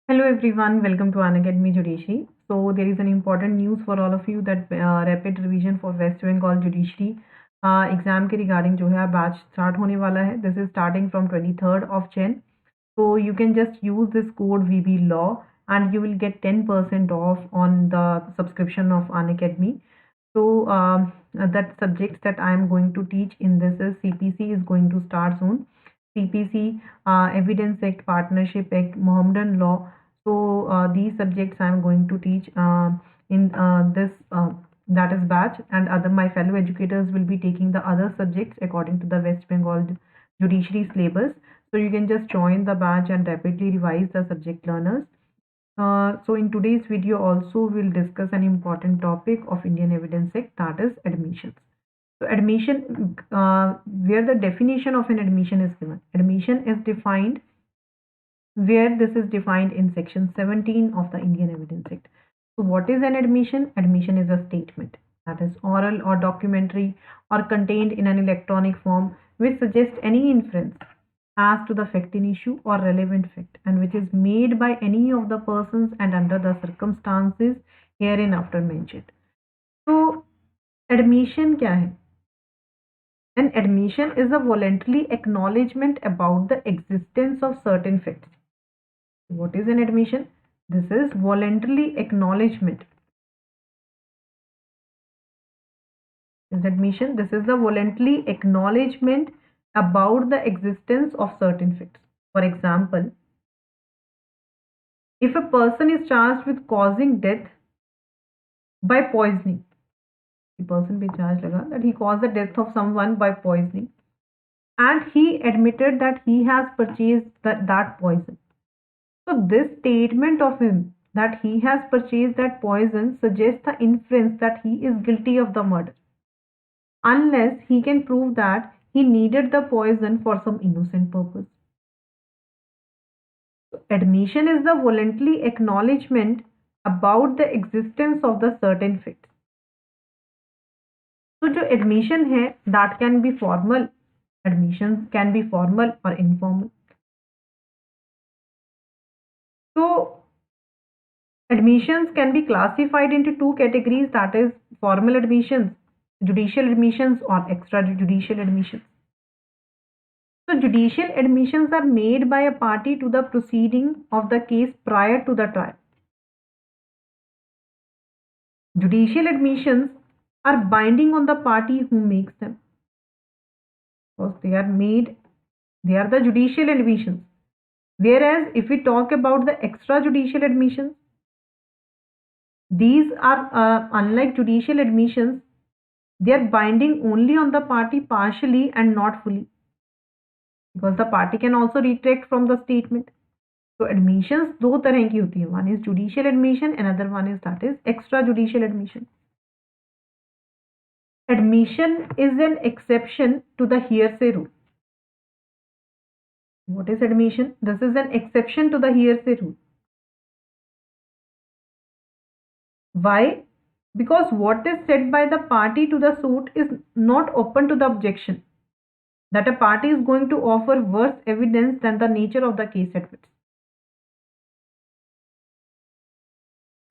Hello everyone, welcome to Unacademy Judiciary. So there is an important news for all of you that rapid revision for West Bengal Judiciary exam के regarding जो है batch start होने वाला है. This is starting from 23rd of Jan. So you can just use this code VB Law and you will get 10% off on the subscription of Unacademy. So that subjects that I am going to teach in this is CPC is going to start soon. CPC, Evidence Act, Partnership Act, Mohammedan Law. So these subjects I am going to teach in this that is batch, and other my fellow educators will be taking the other subjects according to the West Bengal Judiciary syllabus. So you can just join the batch and rapidly revise the subject learners. So in today's video also we'll discuss an important topic of Indian Evidence Act, that is admissions. So admission, where the definition of an admission is given. Admission is defined where this is defined in section 17 of the Indian Evidence Act. So what is an admission? Admission is a statement that is oral or documentary or contained in an electronic form which suggests any inference as to the fact in issue or relevant fact, and which is made by any of the persons and under the circumstances hereinafter mentioned. So admission क्या है? An admission is a voluntary acknowledgement about the existence of certain facts. What is an admission? This is voluntary acknowledgement. Is admission? This is the voluntary acknowledgement about the existence of certain facts. For example, if a person is charged with causing death by poisoning, the person be charged that he caused the death of someone by poisoning, and he admitted that he has purchased that poison. So this statement of him that he has purchased that poison suggests the inference that he is guilty of the murder, unless he can prove that he needed the poison for some innocent purpose. So admission is the voluntary acknowledgement about the existence of the certain facts. So जो admission है, that can be formal. Admissions can be formal or informal. So admissions can be classified into two categories, that is formal admissions, judicial admissions, or extrajudicial admissions. So judicial admissions are made by a party to the proceeding of the case prior to the trial. Judicial admissions are binding on the party who makes them, because they are the judicial admissions. Whereas if we talk about the extrajudicial admissions, these are unlike judicial admissions, they are binding only on the party partially and not fully, because the party can also retract from the statement. So admissions दो तरह की होती है, one is judicial admission, another one is that is extrajudicial admission. Admission is an exception to the hearsay rule. What is admission? This is an exception to the hearsay rule. Why? Because what is said by the party to the suit is not open to the objection that a party is going to offer worse evidence than the nature of the case admits.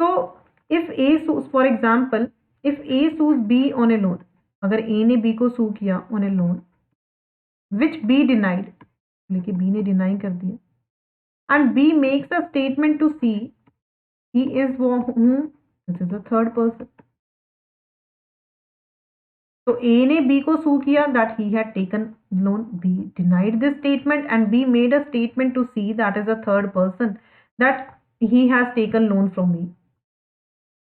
So if A sues, for example, if A sues B on a loan, अगर A ने B को sue किया on a loan which B denied, लेकिन B ने deny कर दिया, and B makes a statement to C, he is whom? This is the third person. So A ने B को sue किया that he had taken loan, B denied this statement, and B made a statement to C, that is a third person, that he has taken loan from me.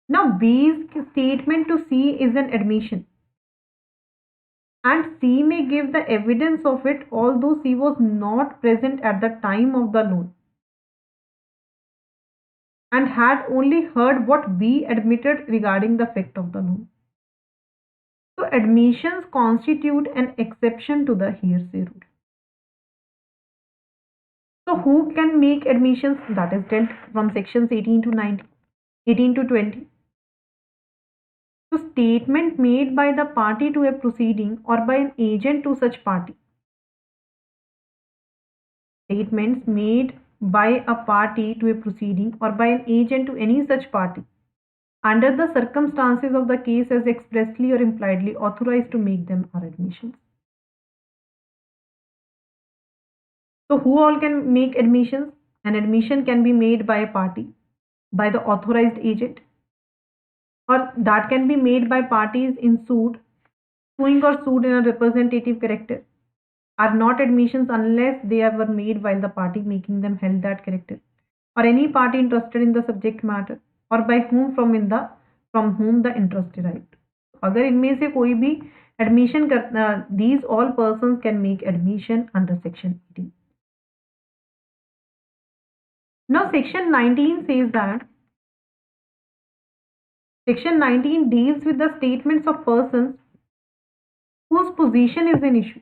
Now B's statement to C is an admission, and C may give the evidence of it although C was not present at the time of the loan and had only heard what B admitted regarding the fact of the loan. So admissions constitute an exception to the hearsay rule. So who can make admissions? That is dealt from sections 18 to 19, 18 to 20. So statement made by the party to a proceeding or by an agent to such party. Statements made by a party to a proceeding or by an agent to any such party under the circumstances of the case as expressly or impliedly authorized to make them are admissions. So who all can make admissions? An admission can be made by a party, by the authorized agent, or that can be made by parties in suing or sued in a representative character, are not admissions unless they were made while the party making them held that character, or any party interested in the subject matter, or by whom from whom the interest derived. अगर इनमें से कोई भी admission करना, these all persons can make admission under section 18. Now section 19 says that section 19 deals with the statements of persons whose position is an issue,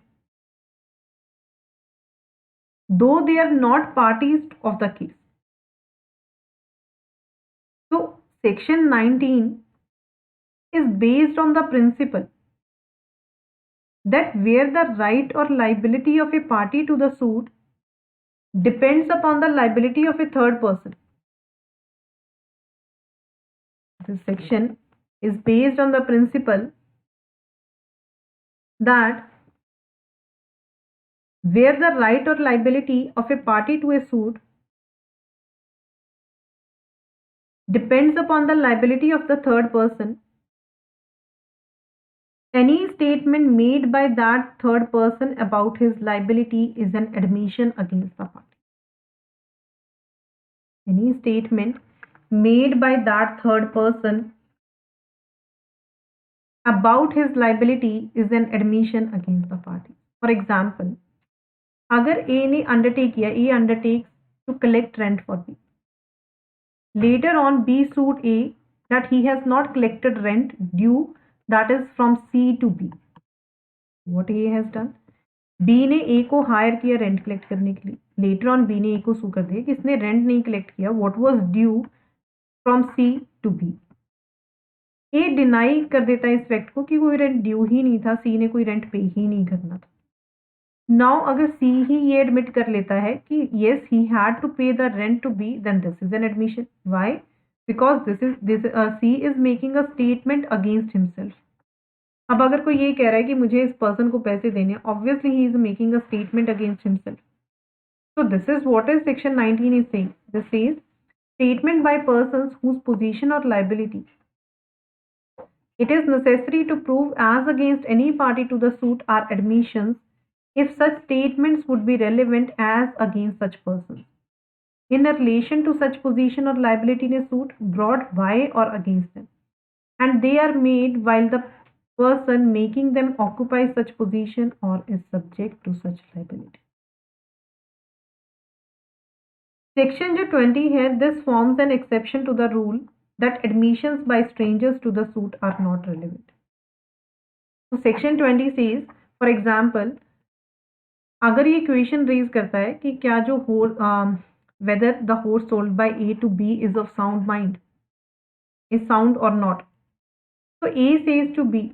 though they are not parties of the case. So section 19 is based on the principle that where the right or liability of a party to the suit depends upon the liability of a third person. This section is based on the principle that where the right or liability of a party to a suit depends upon the liability of the third person, any statement made by that third person about his liability is an admission against the party. Any statement made by that third person about his liability is an admission against the party. For example, अगर A ने undertake किया, A undertakes to collect rent for B. Later on, B sued A that he has not collected rent due, that is from C to B. What A has done? B ने A को higher किया rent collect करने के लिए. Later on B ने A को सू कर दिया कि इसने रेंट नहीं कलेक्ट किया. What was due from C to B. A deny कर देता है इस फैक्ट को कि कोई रेंट ड्यू ही नहीं था, C ने कोई रेंट पे ही नहीं करना था. नाउ अगर C ही ये एडमिट कर लेता है कि yes he had to pay the rent to B, then this is an admission. Why? Because C is making a statement against himself. अब अगर कोई ये कह रहा है कि मुझे इस पर्सन को पैसे देने, obviously he is making a statement against himself. So this is what is section 19 is saying. This says statement by persons whose position or liability it is necessary to prove as against any party to the suit are admissions if such statements would be relevant as against such persons in relation to such position or liability in a suit brought by or against them, and they are made while the person making them occupies such position or is subject to such liability. Section जो 20 है, this forms an exception to the rule that admissions by strangers to the suit are not relevant. So section 20 says, for example, अगर ये question raise करता है कि क्या जो whether the horse sold by A to B is of sound mind, is sound or not. So A says to B,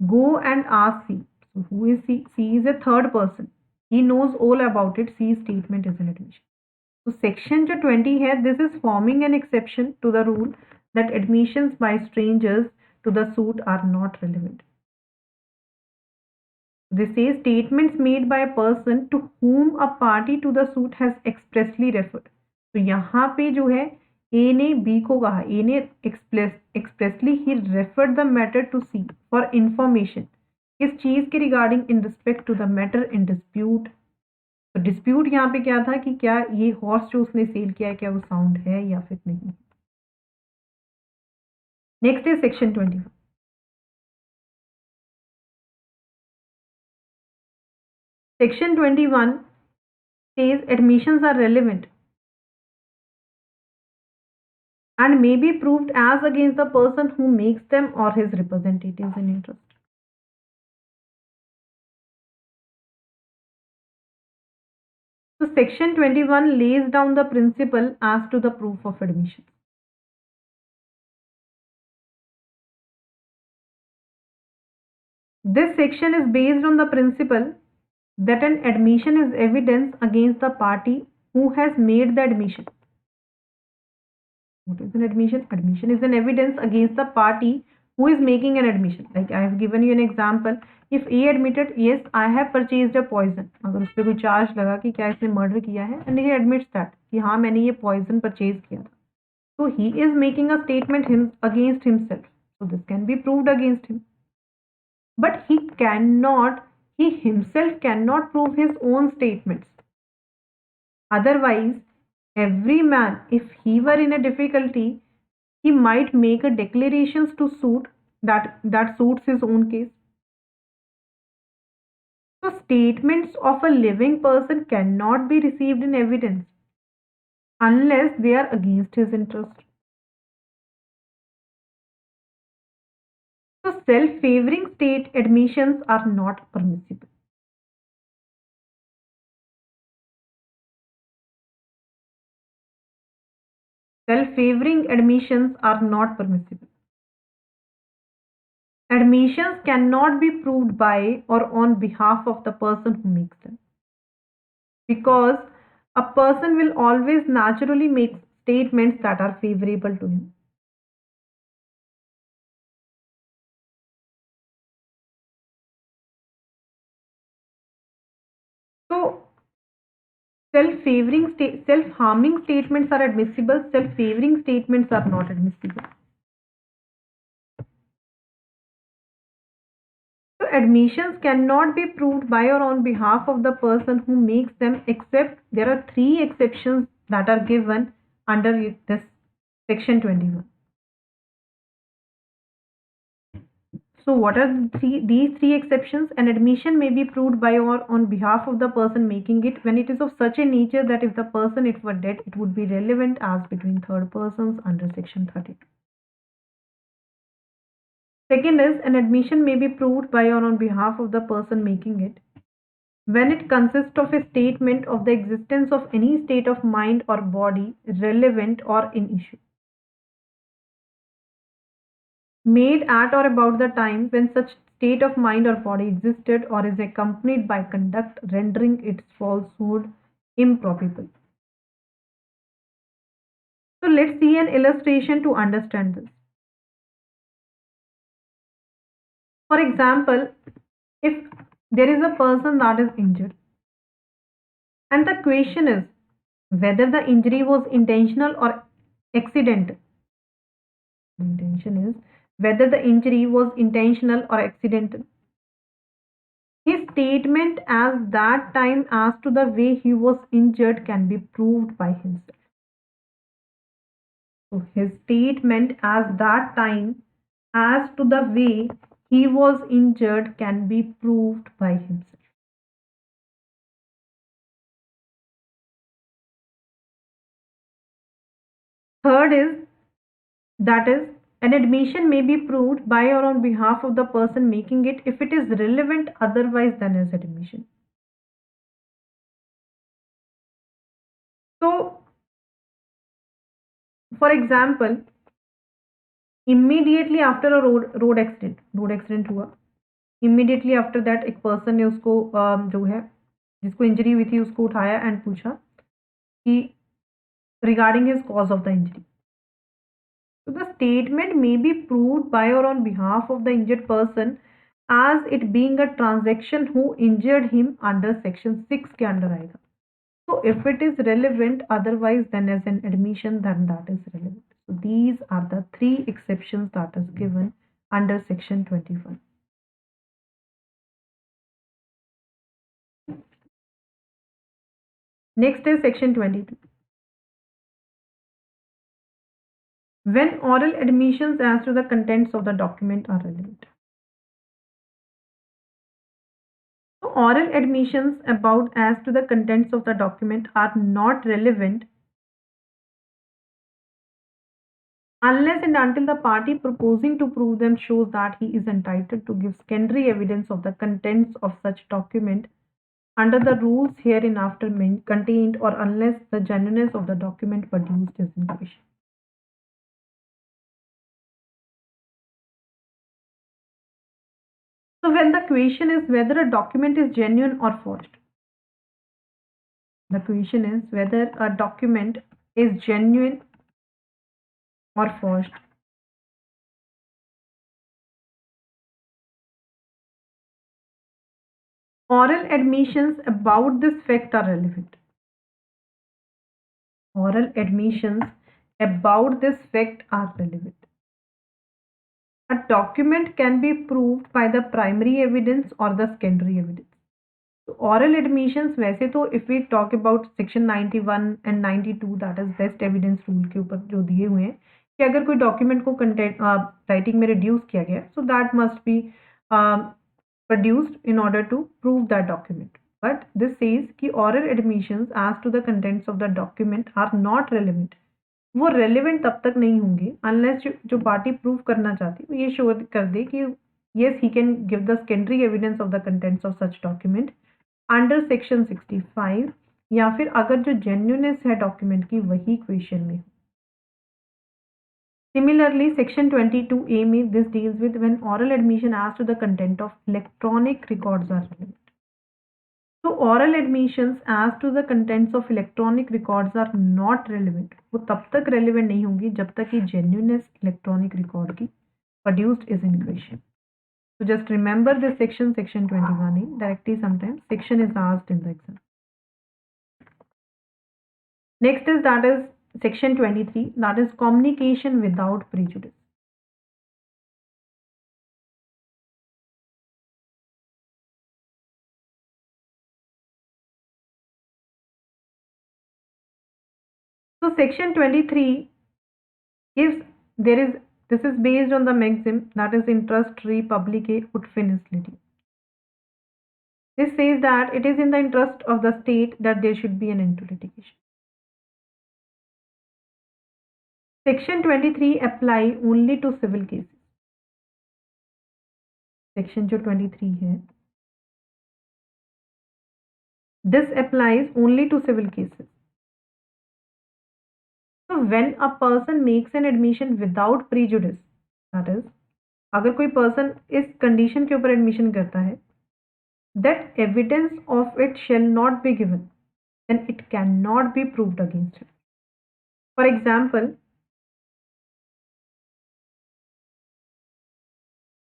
go and ask C. So who is C? C is a third person. He knows all about it. C's statement is an admission. So section जो 20 है, this is forming an exception to the rule that admissions by strangers to the suit are not relevant. This says statements made by a person to whom a party to the suit has expressly referred. तो यहाँ पे जो है A ने B को कहा, A ने expressly he referred the matter to C for information. किस चीज के regarding in respect to the matter in dispute. तो डिस्प्यूट यहाँ पे क्या था कि क्या ये हॉर्स जो उसने सेल किया है क्या वो साउंड है या फिर नहीं. Next is section 21. Section 21 says admissions are relevant and may be proved as against the person who makes them or his representatives in interest. So section 21 lays down the principle as to the proof of admission. This section is based on the principle that an admission is evidence against the party who has made the admission. What is an admission? Admission is an evidence against the party who is making an admission. Like I have given you an example. If A admitted, yes, I have purchased a poison. अगर उस पर कोई charge लगा कि क्या इसने murder किया है, and he admits that कि हाँ मैंने ये poison purchase किया था. So he is making a statement against himself. So this can be proved against him. But he himself cannot prove his own statements. Otherwise, every man, if he were in a difficulty, he might make a declarations to suit that suits his own case. So statements of a living person cannot be received in evidence unless they are against his interest. So self-favoring state admissions are not permissible. Self-favoring admissions are not permissible. Admissions cannot be proved by or on behalf of the person who makes them. Because a person will always naturally make statements that are favorable to him. So, self-harming statements are admissible, self-favoring statements are not admissible. So, admissions cannot be proved by or on behalf of the person who makes them, except there are 3 exceptions that are given under this section 21. So what are these three exceptions? An admission may be proved by or on behalf of the person making it when it is of such a nature that if the person it were dead, it would be relevant as between third persons under section 32. Second is, an admission may be proved by or on behalf of the person making it when it consists of a statement of the existence of any state of mind or body relevant or in issue, made at or about the time when such state of mind or body existed, or is accompanied by conduct rendering its falsehood improbable. So let's see an illustration to understand this. For example, if there is a person that is injured and the question is whether the injury was intentional or accidental. Intention is whether the injury was intentional or accidental. His statement as that time as to the way he was injured can be proved by himself. So his statement as that time as to the way he was injured can be proved by himself. Third is, that is, an admission may be proved by or on behalf of the person making it if it is relevant otherwise than as admission. So, for example, immediately after a road accident हुआ, immediately after that एक person ने उसको जो है जिसको injury हुई थी उसको उठाया एंड पूछा कि regarding his cause of the injury. So the statement may be proved by or on behalf of the injured person as it being a transaction who injured him under section 6 के अंदर आएगा. So if it is relevant otherwise than as an admission, then that is relevant. So these are the 3 exceptions that is given under section 21. Next is section 22. When oral admissions as to the contents of the document are relevant. So oral admissions about as to the contents of the document are not relevant unless and until the party proposing to prove them shows that he is entitled to give secondary evidence of the contents of such document under the rules hereinafter contained, or unless the genuineness of the document produced is in question. So when the question is whether a document is genuine or forged, The question is whether a document is genuine or forged. Oral admissions about this fact are relevant. Oral admissions about this fact are relevant. A document can be proved by the primary evidence or the secondary evidence. So oral admissions वैसे तो if we talk about section 91 and 92 that is best evidence rule के ऊपर जो दिए हुए हैं कि अगर कोई डॉक्यूमेंट को कंटेंट राइटिंग में रिड्यूस किया गया so that must be produced in order to prove that document. But this says कि oral admissions as to the contents of the document are not relevant. वो relevant तब तक नहीं होंगे unless जो पार्टी प्रूव करना चाहती है वो ये शो कर दे कि yes he can give the secondary evidence of the contents of such document under section 65 या फिर अगर जो जेन्युइननेस है डॉक्यूमेंट की वही क्वेश्चन में। सिमिलरली सेक्शन 22A में this deals with when oral admission as to the content of electronic records are relevant. तो oral admissions as to the contents of electronic records are not relevant. वो तब तक relevant नहीं होंगी जब तक कि जेन्युइननेस इलेक्ट्रॉनिक रिकॉर्ड की produced is in question. So just remember this section, section 21A. Directly sometimes section is asked in the exam. Next is that is section 23, that is communication without prejudice. So section 23 gives this is based on the maxim that is interest re public ut finis liti. This says that it is in the interest of the state that there should be an end to litigation. Section 23 apply only to civil cases. Section जो 23 है this applies only to civil cases. So when a person makes an admission without prejudice, that is अगर कोई person इस condition के ऊपर admission करता है that evidence of it shall not be given then it cannot be proved against him. For example,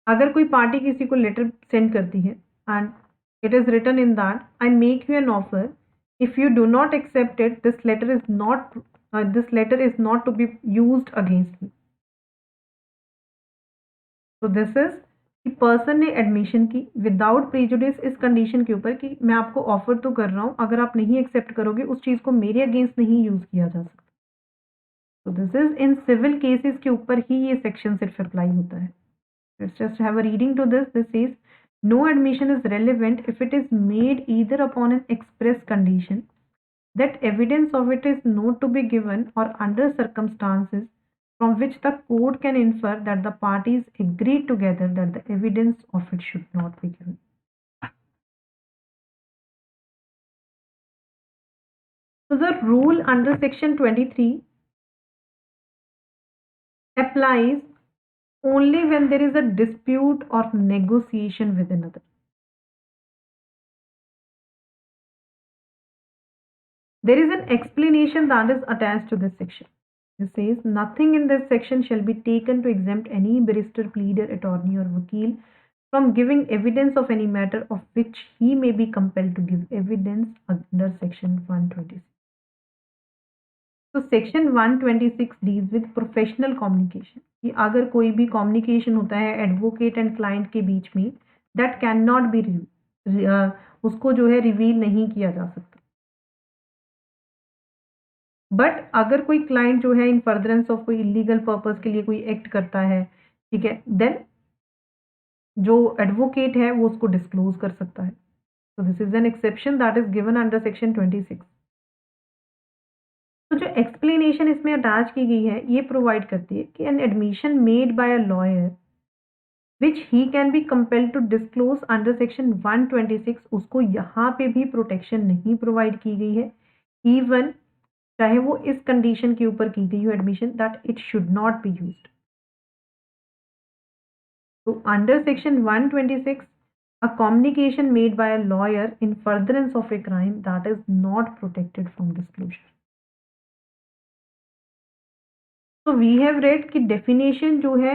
अगर कोई party किसी को लेटर सेंड करती है and it is written in that I make you an offer, if you do not accept it this letter is not to be used against me. So this is कि person ने admission की without prejudice इस condition के ऊपर कि मैं आपको offer तो कर रहा हूँ अगर आप नहीं एक्सेप्ट करोगे उस चीज़ को मेरे अगेंस्ट नहीं यूज किया जा सकता. तो this is in civil cases के ऊपर ही ये सेक्शन सिर्फ अप्लाई होता है. Let's just have a reading to this. This is no admission is relevant if it is made either upon an express condition that evidence of it is not to be given or under circumstances from which the court can infer that the parties agreed together that the evidence of it should not be given. So the rule under section 23 applies only when there is a dispute or negotiation with another. There is an explanation that is attached to this section. It says nothing in this section shall be taken to exempt any barrister, pleader, attorney or vakil from giving evidence of any matter of which he may be compelled to give evidence under section 126. So section 126 deals with professional communication. कि अगर कोई भी communication होता है advocate and client के बीच में that cannot be उसको जो है reveal नहीं किया जा सकता. बट अगर कोई क्लाइंट जो है इन फर्दरेंस ऑफ कोई इलीगल पर्पस के लिए कोई एक्ट करता है, ठीक है, देन जो एडवोकेट है वो उसको डिस्क्लोज कर सकता है. तो this is an exception that is given under section 26. तो जो एक्सप्लेनेशन इसमें अटैच की गई है ये प्रोवाइड करती है कि an admission made by a lawyer which he can be compelled to disclose under section 126 उसको यहाँ पे भी प्रोटेक्शन नहीं प्रोवाइड की गई है, इवन चाहे वो इस कंडीशन के ऊपर की गई हो admission that it should not be used. तो under section 126 a communication made by a lawyer in furtherance of a crime that is not protected from disclosure. So we have read कि definition जो है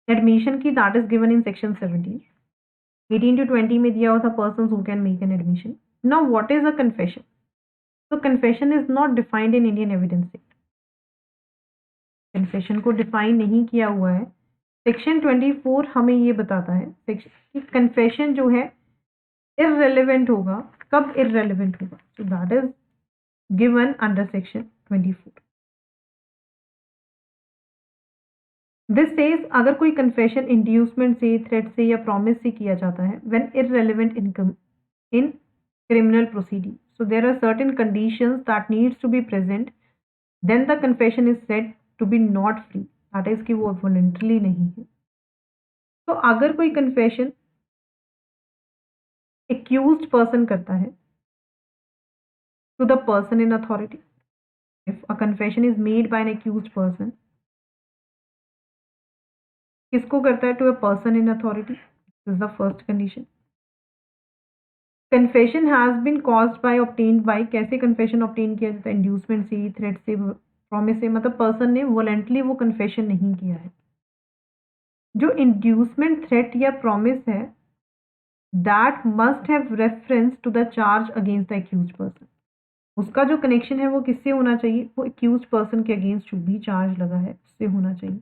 admission की that is given in section 17. 18 to 20 में दिया हुआ था persons who can make an admission. Now what is a confession? So confession is not defined in Indian Evidence Act. Confession को define नहीं किया हुआ है. सेक्शन 24 हमें ये बताता है कि कन्फेशन जो है इररेलेवेंट होगा. कब इररेलेवेंट होगा? So that is given under section 24. This says अगर कोई कन्फेशन इंड्यूसमेंट से, थ्रेट से या प्रॉमिस से किया जाता है when irrelevant in criminal proceeding. So there are certain conditions that needs to be present, then the confession is said to be not free. That is कि वो वॉलंटरी नहीं है. तो अगर कोई कन्फेशन एक्यूज्ड पर्सन करता है to the person in authority, if a confession is made by an accused person, किसको करता है? To a person in authority. This is the first condition. Confession has been caused by obtained by. कैसे confession obtain किया जाता है? Inducement से, threat से, promise से. मतलब पर्सन ने वॉलंटली वो कन्फेशन नहीं किया है. जो इंड्यूसमेंट, थ्रेट या प्रॉमिस है that must have reference to the charge against the accused person. उसका जो कनेक्शन है वो किससे होना चाहिए? वो एक्यूज्ड पर्सन के अगेंस्ट जो भी चार्ज लगा है उससे होना चाहिए.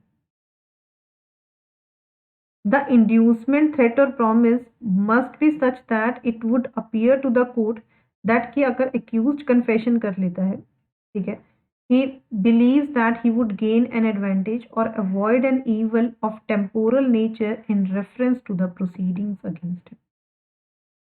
द इंड्यूसमेंट, थ्रेट और promise must be such that it would appear to the court that कि अगर एक्यूज्ड कन्फेशन कर लेता है, ठीक है, he believes that he would gain an advantage or avoid an evil of temporal nature in reference to the proceedings against him.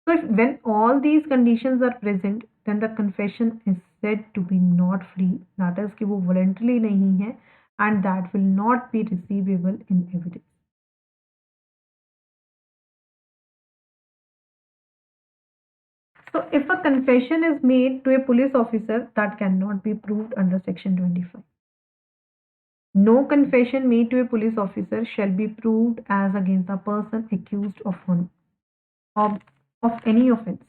So when all these conditions are present, then the confession is said to be not free. That is कि वो voluntarily नहीं है and that will not be receivable in evidence. So if a confession is made to a police officer, that cannot be proved under section 25. No confession made to a police officer shall be proved as against the person accused of any offense.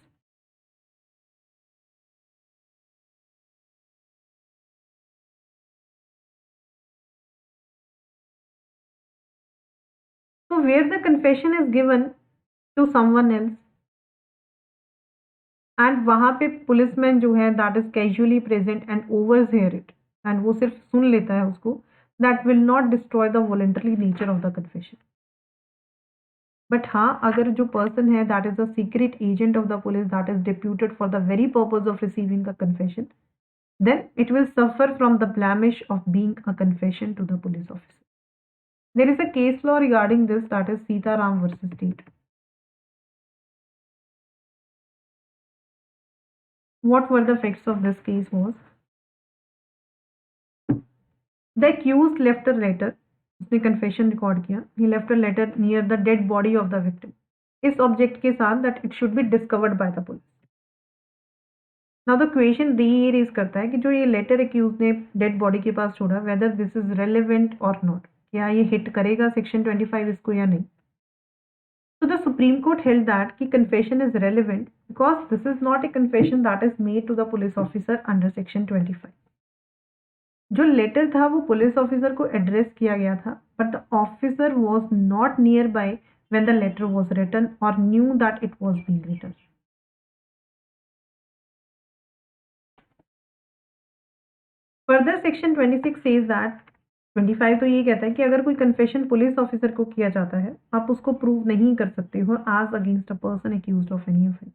So where the confession is given to someone else and वहाँ पे policeman जो है that is casually present and overhear it and वो सिर्फ सुन लेता है उसको, that will not destroy the voluntary nature of the confession. But हाँ, अगर जो पर्सन है that is a secret agent of the police that is deputed for the very purpose of receiving a confession, then it will suffer from the blemish of being a confession to the police officer. There is a case law regarding this, that is Sitaram versus State. What were the facts of this case was, the accused left a letter, उसने confession record किया, he left a letter near the dead body of the victim, इस object के साथ that it should be discovered by the police. Now the question ये raise करता है कि जो ये लेटर एक्यूज ने डेड बॉडी के पास छोड़ा, वेदर दिस इज रेलेवेंट और नॉट, क्या ये हिट करेगा सेक्शन 25 इसको या नहीं. So the Supreme Court held that कि confession is relevant because this is not a confession that is made to the police officer under section 25. जो letter था वो पुलिस ऑफिसर को एड्रेस किया गया था, but the officer was not nearby when the letter was written or knew that it was being written. Further section 26 says that, 25 तो ये कहता है कि अगर कोई कन्फेशन पुलिस ऑफिसर को किया जाता है, आप उसको प्रूव नहीं कर सकते हो as against a person accused of any offence.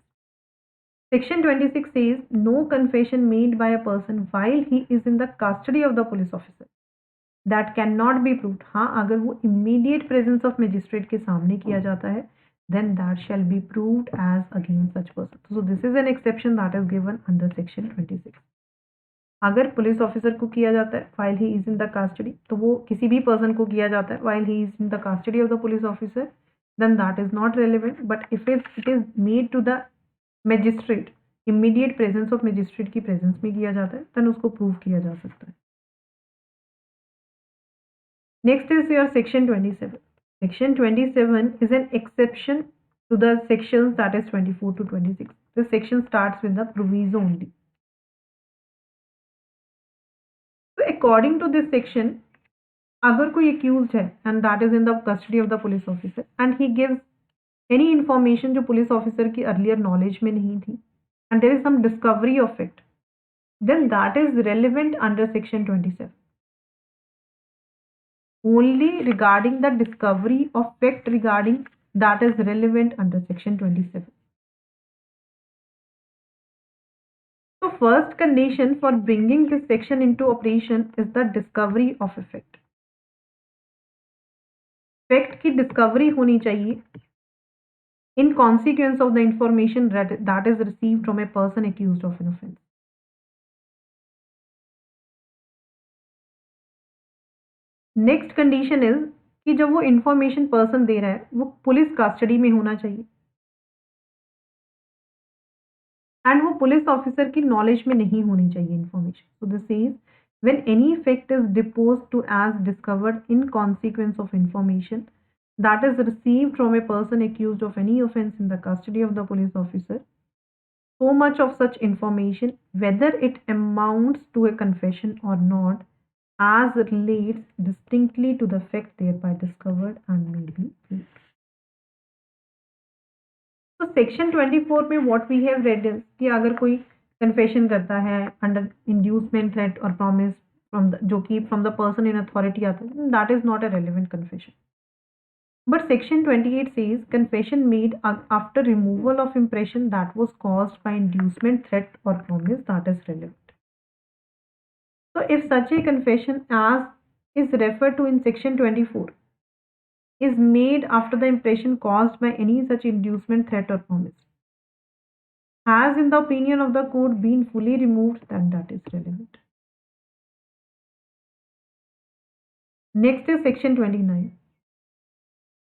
Section 26 says no confession made by a person while he is in the custody of the police officer that can not be proved. हाँ, अगर वो immediate presence of magistrate के सामने किया जाता है, then that shall be proved as against such person. So this is an exception that is given under section 26. अगर police officer को किया जाता है while he is in the custody, तो वो किसी भी पर्सन को किया जाता है while he is in the custody of the police officer, then that is not relevant. But if it is made to the magistrate, immediate presence of magistrate की presence में किया जाता है, then उसको प्रूव किया जा सकता है. Next is your section 27. Section 27 is an exception to the sections that is 24 to 26. This section starts with the proviso only. So according to this section, अगर कोई accused है and that is in the custody of the police officer and he gives any information जो police officer की earlier knowledge में नहीं थी and there is some discovery of it, then that is relevant under section 27. Only regarding the discovery of fact regarding that is relevant under section 27. So first condition for bringing this section into operation is the discovery of a fact. Fact की discovery होनी चाहिए in consequence of the information that is received from a person accused of an offense. Next condition is कि जब वो information person दे रहा है वो police custody में होना चाहिए एंड वो पुलिस ऑफिसर की नॉलेज में नहीं होनी चाहिए information. So this is when any fact is deposed to as discovered in consequence of information that is received from a person accused of any offense in the custody of the police officer, so much of such information, whether it amounts to a confession or not, as relates distinctly to the fact thereby discovered and may be proved. So section 24 में what we have read is कि अगर कोई confession करता है under inducement, threat or promise from the जो कि from the person in authority आता है, that is not a relevant confession. But section 28 says confession made after removal of impression that was caused by inducement, threat or promise, that is relevant. So if such a confession as is referred to in section 24 is made after the impression caused by any such inducement, threat or promise, has in the opinion of the court been fully removed, then that is relevant. Next is section 29.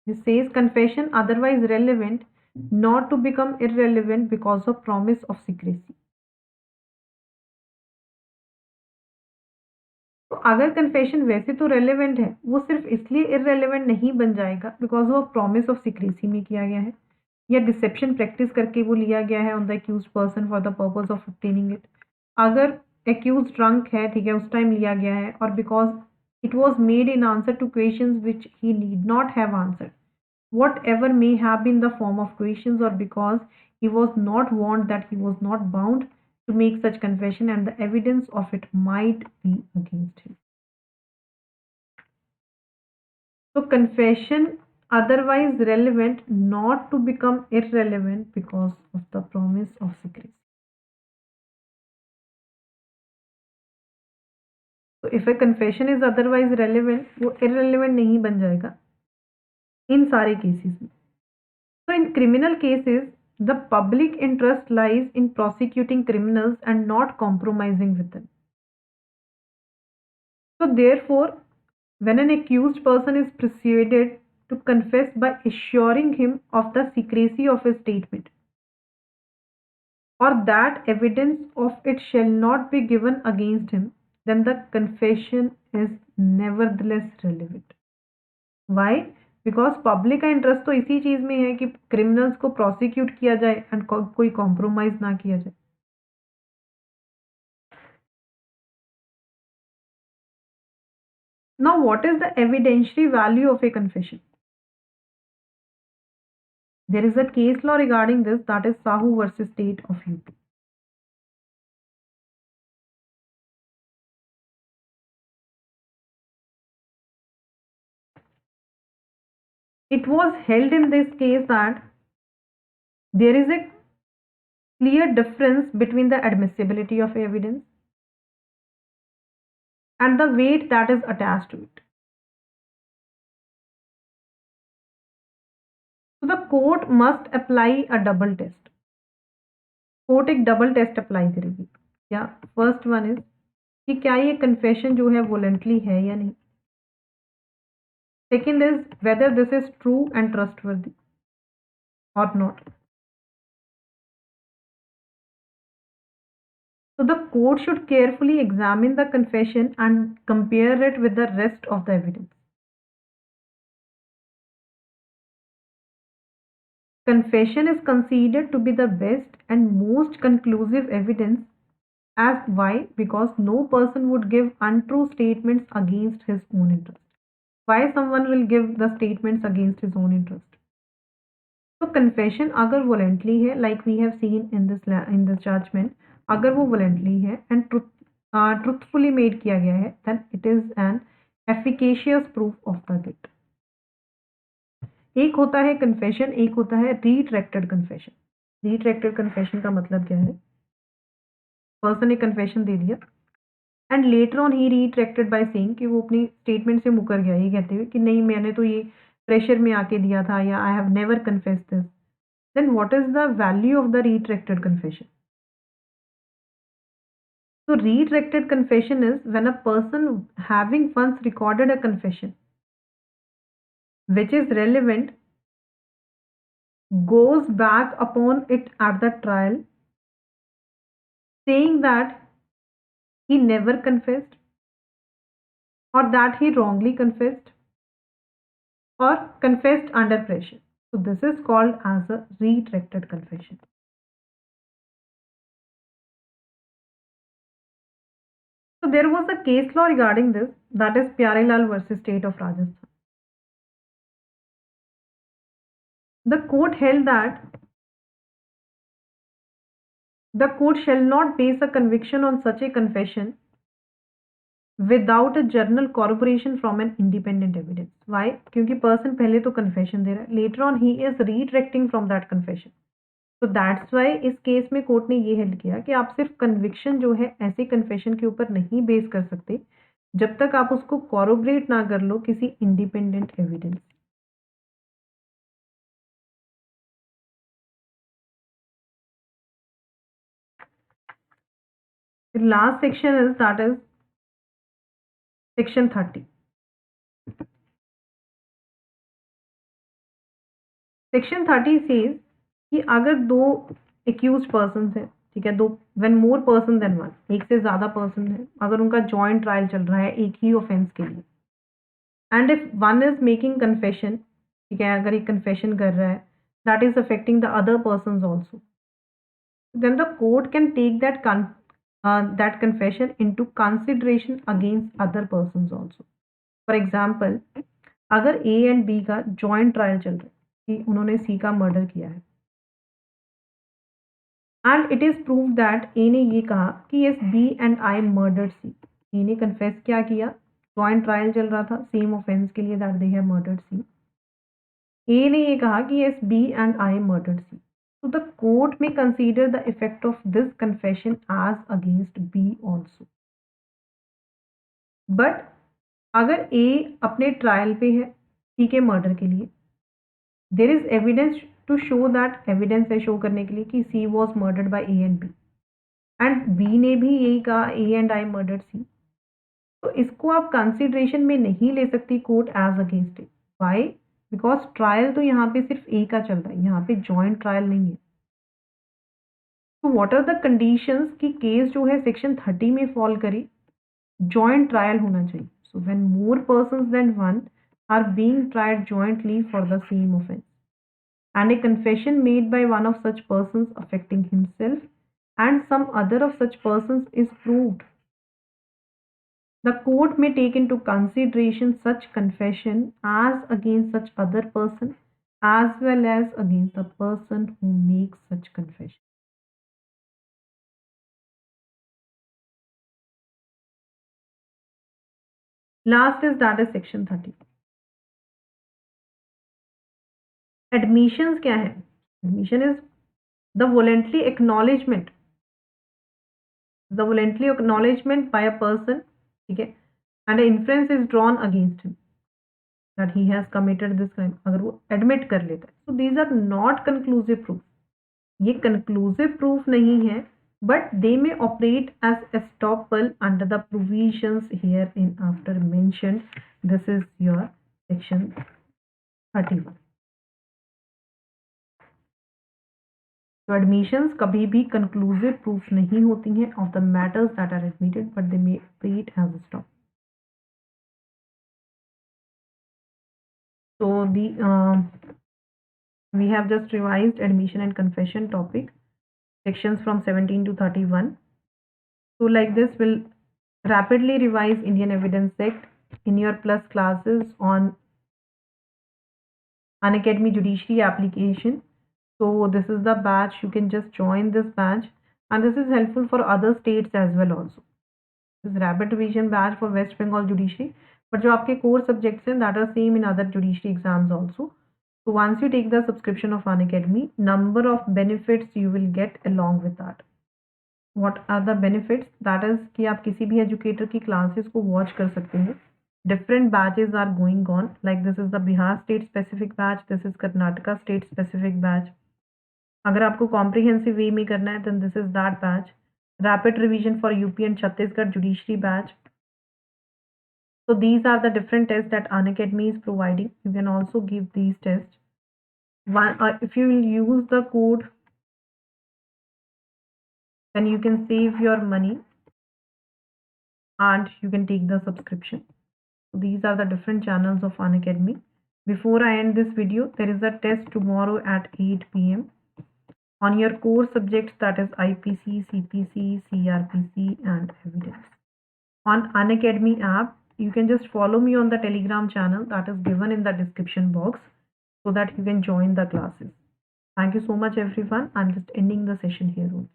This says confession otherwise relevant not to become irrelevant because of promise of secrecy. तो अगर confession वैसे तो relevant है वो सिर्फ इसलिए irrelevant नहीं बन जाएगा बिकॉज वो प्रॉमिस ऑफ सीक्रेसी में किया गया है या डिसेप्शन प्रैक्टिस करके वो लिया गया है on the accused person for the purpose of obtaining it. अगर एक्यूज ड्रंक है, ठीक है, उस टाइम लिया गया है और because it was made in answer two questions which he need not have answered, whatever may have been the form of questions, or because he was not warned that he was not bound to make such confession and the evidence of it might be against him. So confession otherwise relevant not to become irrelevant because of the promise of secrecy. So if a confession is otherwise relevant, वो irrelevant नहीं बन जाएगा इन सारे cases में. So in criminal cases, the public interest lies in prosecuting criminals and not compromising with them. So therefore, when an accused person is persuaded to confess by assuring him of the secrecy of his statement, or that evidence of it shall not be given against him, then the confession is nevertheless relevant. Why? Because public का interest तो इसी चीज में है कि criminals को prosecute किया जाए एंड कोई कॉम्प्रोमाइज ना किया जाए. Now what is the evidentiary value of a confession? There is a case law regarding this, that is Sahu versus state of UP. It was held in this case that there is a clear difference between the admissibility of evidence and the weight that is attached to it. So the court must apply a double test. Court एक double taste apply करेगी. क्या? First one is कि क्या ये confession जो है voluntary है या नहीं. Second is whether this is true and trustworthy और not. So the court should carefully examine the confession and compare it with the rest of the evidence. confession is considered to be the best and most conclusive evidence. As why? Because no person would give untrue statements against his own interest. Why someone will give the statements against his own interest? तो confession अगर voluntarily है, like we have seen in this judgement, अगर वो voluntarily है and truthfully made किया गया है, then it is an efficacious proof of the guilt. एक होता है कन्फेशन, एक होता है रिट्रैक्टेड कन्फेशन। रिट्रैक्टेड कन्फेशन का मतलब क्या है? पर्सन ने कन्फेशन दे दिया and later on he retracted by saying कि वो अपनी स्टेटमेंट से मुकर गया, ये कहते हुए कि नहीं मैंने तो ये प्रेशर में आके दिया था, या I have never confessed this. Then what is the value of the retracted confession? So retracted confession is when a person having once recorded a confession which is relevant goes back upon it at the trial saying that he never confessed or that he wrongly confessed or confessed under pressure. So this is called as a retracted confession. So there was a case law regarding this, that is Pyarelal versus State of Rajasthan. The court held that the court shall not base a conviction on such a confession without a journal corroboration from an independent evidence. Why? क्योंकि person पहले तो confession दे रहा है, later on he is retracting from that confession. So that's why इस case में court ने ये held किया कि आप सिर्फ कन्विक्शन जो है ऐसे कन्फेशन के ऊपर नहीं बेस कर सकते जब तक आप उसको कॉरोबरेट ना कर लो किसी independent evidence. Last section is that is section 30। Section 30 says कि अगर दो एक्यूज पर्सन है, ठीक है, दो when more person than one, एक से ज्यादा पर्सन है, अगर उनका जॉइंट ट्रायल चल रहा है एक ही ऑफेंस के लिए, and if one is making confession, ठीक है, अगर एक कन्फेशन कर रहा है that is affecting the other person also, then the court can take that confession into consideration against other person also. For example, अगर ए एंड बी का joint trial चल रहा है कि उन्होंने सी का मर्डर किया है and it is prove that A ने ये कहा कि yes B and I murdered C, A ने कन्फेस क्या किया, जॉइंट ट्रायल चल रहा था सेम ऑफेंस के लिए that they have murdered C, A ने ये कहा कि yes B and I murdered C, so the court may consider the effect of this confession as against B also. But अगर A अपने ट्रायल पे है C के मर्डर के लिए, there is evidence to show that, evidence है show करने के लिए कि C was murdered by A and B and B ने भी यही कहा A and I murdered C, तो इसको आप कंसिडरेशन में नहीं ले सकती court as against A. Why? Because trial तो यहाँ पे सिर्फ ए का चल रहा है, यहाँ पे जॉइंट ट्रायल नहीं है। तो व्हाट आर द कंडीशंस कि केस जो है सेक्शन 30 में फॉल करे, जॉइंट ट्रायल होना चाहिए। So when more persons than one are being tried jointly for the same offence and a confession made by one of such persons affecting himself and some other of such persons is proved, the court may take into consideration such confession as against such other person as well as against the person who makes such confession. Last is that is section 30. Admissions क्या है? Admission is the voluntary acknowledgement by a person, ठीक है, and an inference is drawn against him that he has committed this crime, अगर वो admit कर लेता है। So these are not conclusive proof, ये conclusive proof नहीं है, but they may operate as estoppel under the provisions herein after mentioned. This is your section 31. तो admissions कभी भी कंक्लूसिव प्रूफ नहीं होती हैं of the matters that are admitted, but they may operate as a stop. तो the We have just revised admission and confession topic, sections from 17 to 31. So like this, we'll rapidly revise Indian Evidence Act in your plus classes on Unacademy Judiciary application. So this is the batch. You can just join this batch, and this is helpful for other states as well also. This is rapid revision batch for West Bengal Judiciary, but जो आपके core subjects हैं that are same in other judiciary exams also. So once you take the subscription of Unacademy, number of benefits you will get along with that. What are the benefits? That is कि आप किसी भी educator की classes को watch कर सकते हैं. Different batches are going on. Like this is the Bihar state specific batch. This is Karnataka state specific batch. अगर आपको comprehensive way में करना है, then this is that batch. Rapid revision for UP and Chhattisgarh judiciary batch. So these are the different tests that Unacademy is providing. You can also give these tests. If you will use the code, then you can save your money and you can take the subscription. So these are the different channels of Unacademy. Before I end this video, there is a test tomorrow at 8 p.m. on your core subjects, that is IPC, CPC, CRPC and evidence. On Unacademy app, you can just follow me on the Telegram channel that is given in the description box so that you can join the classes. Thank you so much everyone. I'm just ending the session here only.